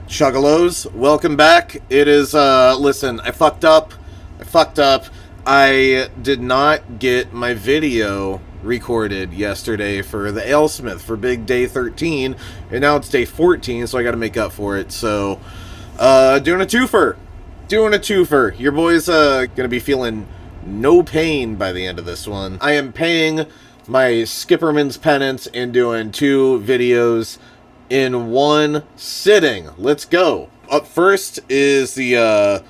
Chuggalos, welcome back. It is, listen, I fucked up. I did not get my video recorded yesterday for the Alesmith for big day 13, and now it's day 14, so I gotta make up for it. So, doing a twofer. Your boy's, gonna be feeling no pain by the end of this one. I am paying my Skipperman's penance and doing 2 videos in one sitting. Let's go. Up first is the,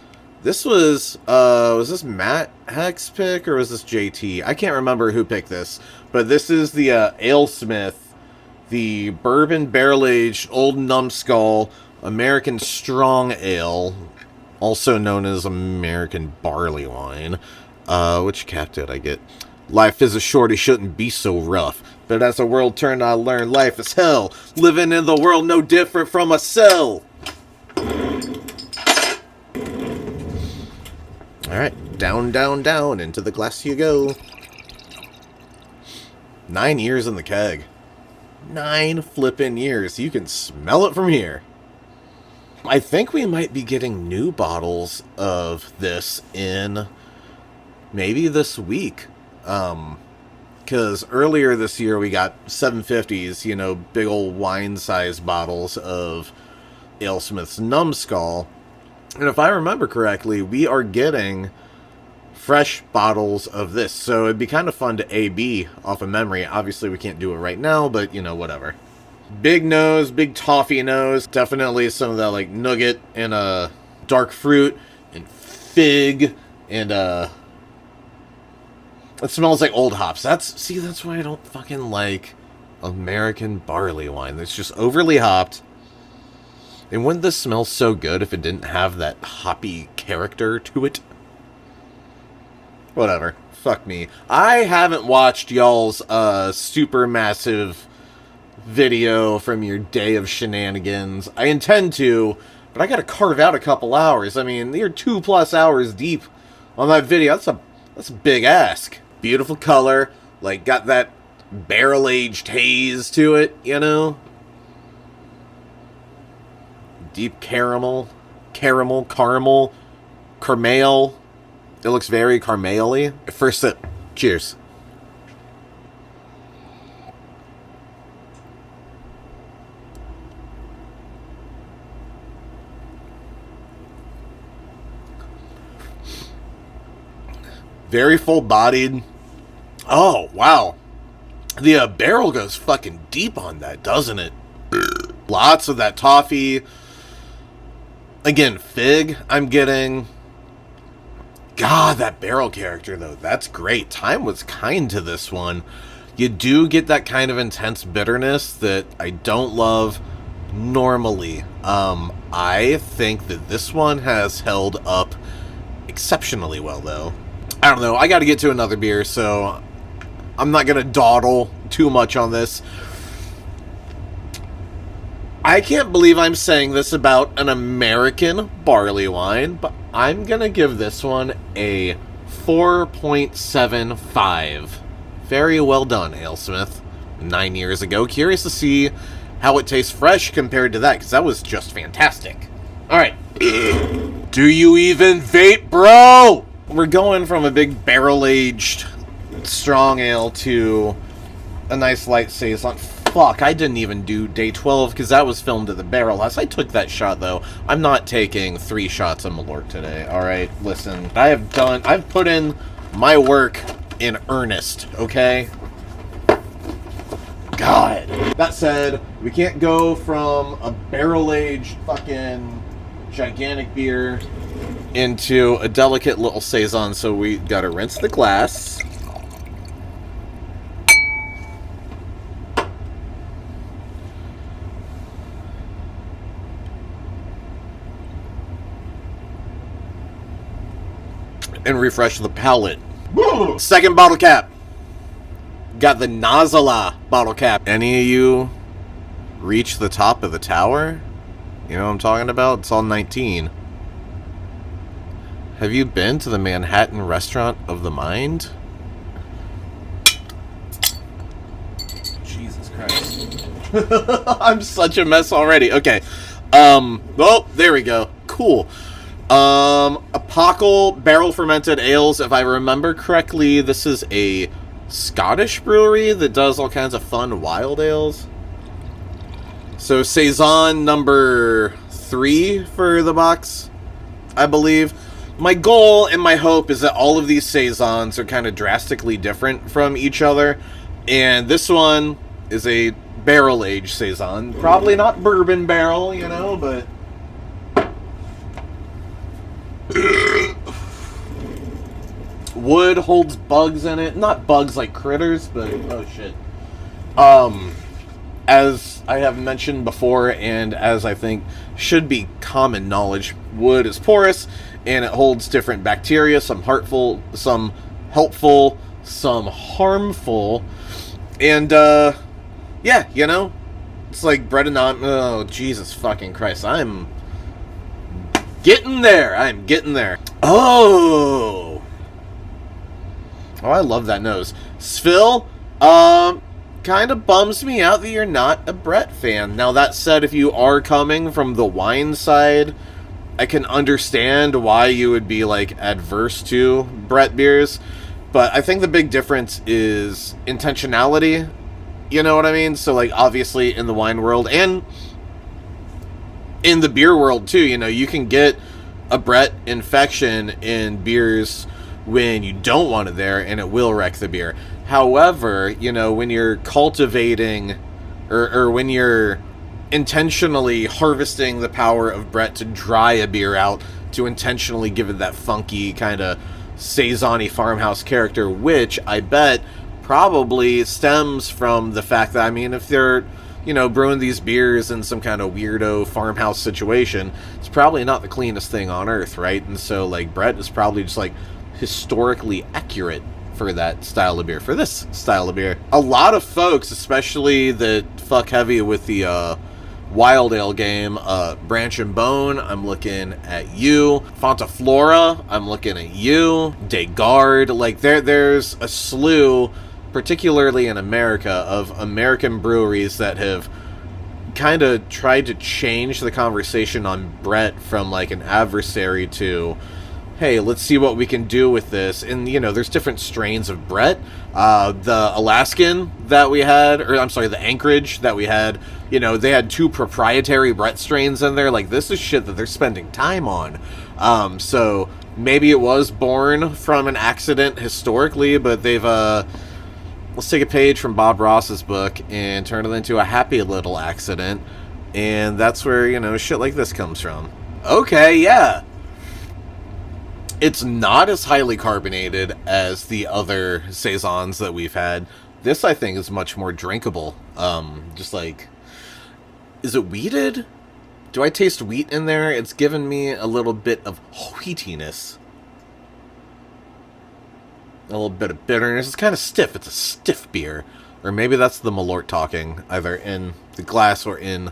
this was this Matt Heck's pick, or was this JT? I can't remember who picked this, but this is the, Alesmith, the Bourbon Barrel-Aged Old Numbskull American Strong Ale, also known as American Barleywine. Which cap did I get? Life is a short, it shouldn't be so rough. But as the world turned, I learned life is hell. Living in the world no different from a cell. Alright, down, down, down, into the glass you go. 9 years in the keg. 9 flippin' years. You can smell it from here. I think we might be getting new bottles of this in maybe this week. Because earlier this year we got 750s, you know, big old wine-sized bottles of Alesmith's Numbskull. And if I remember correctly, we are getting fresh bottles of this. So it'd be kind of fun to A-B off of memory. Obviously we can't do it right now, but, you know, whatever. Big nose, big toffee nose. Definitely some of that, like, nougat and, dark fruit and fig and, it smells like old hops. That's why I don't fucking like American barley wine. It's just overly hopped. And wouldn't this smell so good if it didn't have that hoppy character to it? Whatever. Fuck me. I haven't watched y'all's, super massive video from your day of shenanigans. I intend to, but I gotta carve out a couple hours. I mean, you're 2+ hours deep on that video. That's a big ask. Beautiful color, like, got that barrel-aged haze to it, you know? Deep caramel. It looks very caramel-y. First sip. Cheers. Very full-bodied. Oh, wow. The barrel goes fucking deep on that, doesn't it? Lots of that toffee. Again, fig I'm getting. God, that barrel character, though. That's great. Time was kind to this one. You do get that kind of intense bitterness that I don't love normally. I think that this one has held up exceptionally well, though. I don't know, I gotta get to another beer, so I'm not gonna dawdle too much on this. I can't believe I'm saying this about an American barley wine, but I'm gonna give this one a 4.75. Very well done, Alesmith. 9 years ago. Curious to see how it tastes fresh compared to that, because that was just fantastic. Alright. Do you even vape, bro? We're going from a big barrel-aged strong ale to a nice light saison. Fuck, I didn't even do day 12 because that was filmed at the Barrel House. I took that shot, though. I'm not taking 3 shots of Malort today, alright? Listen, I've put in my work in earnest, okay? God. That said, we can't go from a barrel-aged fucking gigantic beer into a delicate little saison, so we gotta rinse the glass. And refresh the palate. Second bottle cap. Got the Nazala bottle cap. Any of you reach the top of the tower? You know what I'm talking about? It's all 19. Have you been to the Manhattan Restaurant of the Mind? Jesus Christ. I'm such a mess already. Okay. Oh, there we go. Cool. Epochal barrel fermented ales. If I remember correctly, this is a Scottish brewery that does all kinds of fun wild ales. So Saison number 3 for the box, I believe. My goal and my hope is that all of these Saisons are kind of drastically different from each other. And this one is a barrel-aged Saison. Probably not bourbon barrel, you know, but... Wood holds bugs in it. Not bugs like critters, but... Oh, shit. As I have mentioned before, and as I think should be common knowledge, wood is porous, and it holds different bacteria, some helpful, some harmful, and, yeah, you know, it's like bread and not... Oh, Jesus fucking Christ, I'm getting there, Oh, I love that nose. Svill, kind of bums me out that you're not a Brett fan. Now, that said, if you are coming from the wine side, I can understand why you would be, like, adverse to Brett beers. But I think the big difference is intentionality. You know what I mean? So, like, obviously in the wine world and in the beer world, too, you know, you can get a Brett infection in beers when you don't want it there, and it will wreck the beer. However, you know, when you're cultivating or when you're intentionally harvesting the power of Brett to dry a beer out, to intentionally give it that funky kind of Saison-y farmhouse character, which I bet probably stems from the fact that, I mean, if they're, you know, brewing these beers in some kind of weirdo farmhouse situation, it's probably not the cleanest thing on earth, right? And so, like, Brett is probably just, like, historically accurate for that style of beer, for this style of beer. A lot of folks, especially that fuck heavy with the wild ale game, Branch and Bone, I'm looking at you. Fonta Flora, I'm looking at you. Desgard, like there's a slew, particularly in America, of American breweries that have kind of tried to change the conversation on Brett from like an adversary to, hey, let's see what we can do with this. And, you know, there's different strains of Brett. The Alaskan that we had, or I'm sorry, the Anchorage that we had, you know, they had 2 proprietary Brett strains in there. Like, this is shit that they're spending time on. So maybe it was born from an accident historically, but they've, let's take a page from Bob Ross's book and turn it into a happy little accident. And that's where, you know, shit like this comes from. Okay, yeah. It's not as highly carbonated as the other Saisons that we've had. This, I think, is much more drinkable. Just like... Is it wheated? Do I taste wheat in there? It's given me a little bit of wheatiness. A little bit of bitterness. It's kind of stiff. It's a stiff beer. Or maybe that's the Malort talking, either in the glass or in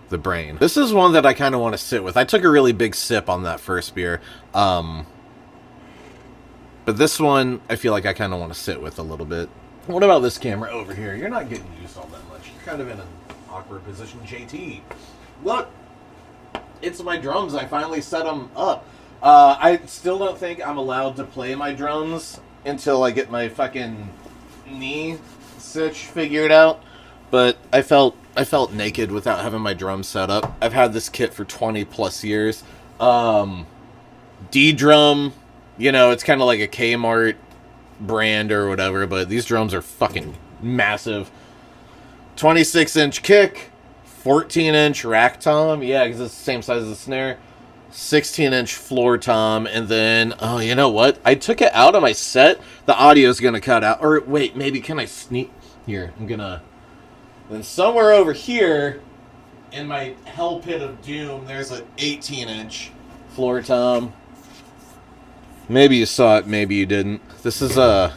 the brain. This is one that I kind of want to sit with. I took a really big sip on that first beer. But this one, I feel like I kind of want to sit with a little bit. What about this camera over here? You're not getting used all that much. You're kind of in an awkward position. JT, look, it's my drums. I finally set them up. I still don't think I'm allowed to play my drums until I get my fucking knee sitch figured out. But I felt naked without having my drums set up. I've had this kit for 20 plus years. D-drum. You know, it's kind of like a Kmart brand or whatever, but these drums are fucking massive. 26-inch kick, 14-inch rack tom. Yeah, because it's the same size as the snare. 16-inch floor tom, and then, oh, you know what? I took it out of my set. The audio's going to cut out. Or, wait, maybe can I sneak? Here, I'm going to... Then somewhere over here, in my hell pit of doom, there's an 18-inch floor tom. Maybe you saw it, maybe you didn't. This is my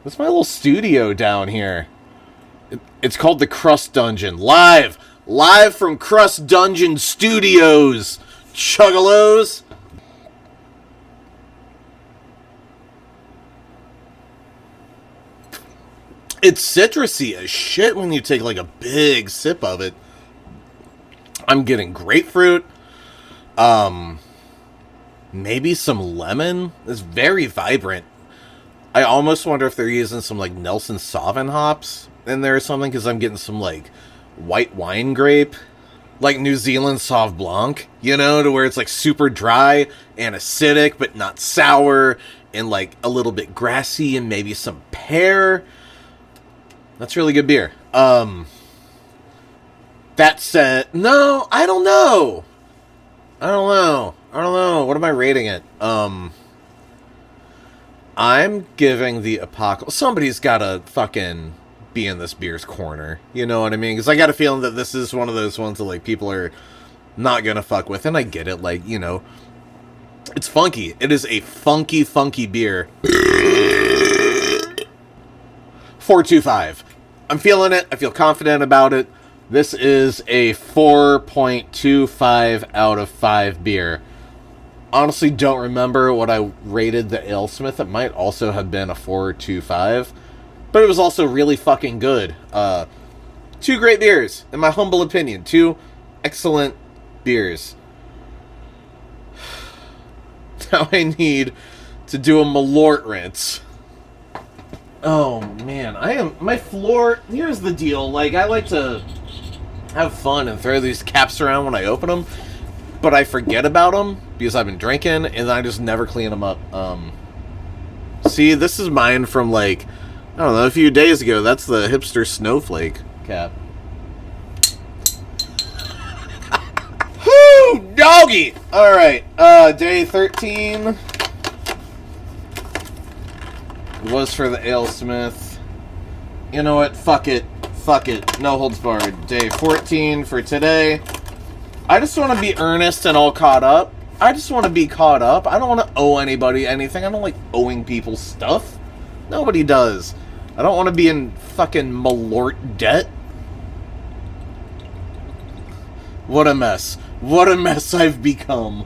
little studio down here. It's called the Crust Dungeon. Live from Crust Dungeon Studios. Chuggalos. It's citrusy as shit when you take like a big sip of it. I'm getting grapefruit. Maybe some lemon. It's very vibrant. I almost wonder if they're using some, like, Nelson Sauvin hops in there or something, because I'm getting some, like, white wine grape. Like New Zealand Sauv Blanc, you know, to where it's, like, super dry and acidic, but not sour, and, like, a little bit grassy, and maybe some pear. That's really good beer. That said, no, I don't know. What am I rating it? I'm giving the Epochal... Somebody's gotta fucking be in this beer's corner. You know what I mean? Because I got a feeling that this is one of those ones that, like, people are not gonna fuck with. And I get it. Like, you know, it's funky. It is a funky, funky beer. 4.25. I'm feeling it. I feel confident about it. This is a 4.25 out of 5 beer. Honestly, don't remember what I rated the Alesmith. It might also have been a 4.25. But it was also really fucking good. 2 great beers, in my humble opinion. 2 excellent beers. Now I need to do a Malort rinse. Oh, man. My floor... Here's the deal. Like, I like to have fun and throw these caps around when I open them. But I forget about them because I've been drinking, and I just never clean them up. See, this is mine from, like, I don't know, a few days ago. That's the hipster snowflake cap. Whoo, doggy! Alright, day 13 was for the Alesmith. You know what? Fuck it. No holds barred. Day 14 for today. I just want to be earnest and all caught up. I just want to be caught up. I don't want to owe anybody anything. I don't like owing people stuff. Nobody does. I don't want to be in fucking Malort debt. What a mess. What a mess I've become.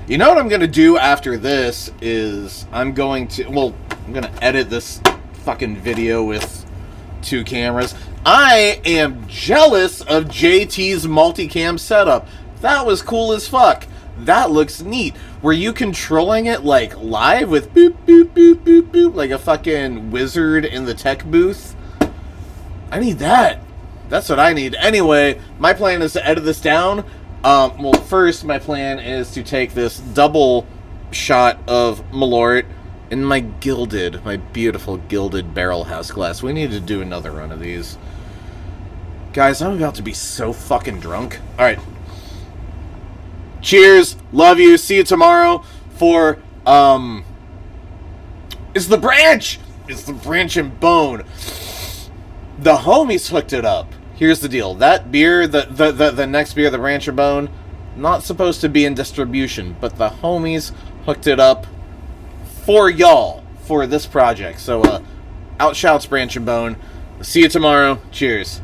You know what I'm going to do after this is I'm going to edit this fucking video with 2 cameras. I am jealous of JT's multicam setup. That was cool as fuck. That looks neat. Were you controlling it, like, live with boop, boop, boop, boop, boop, like a fucking wizard in the tech booth? I need that. That's what I need. Anyway, my plan is to edit this down. Well, first, my plan is to take this double shot of Malort in my beautiful gilded barrel house glass. We need to do another run of these. Guys, I'm about to be so fucking drunk. Alright. Cheers. Love you. See you tomorrow for, It's the branch! It's the branch and bone. The homies hooked it up. Here's the deal. That beer, the next beer, the branch and bone, not supposed to be in distribution, but the homies hooked it up for y'all for this project. So, outshouts Branch and Bone. See you tomorrow. Cheers.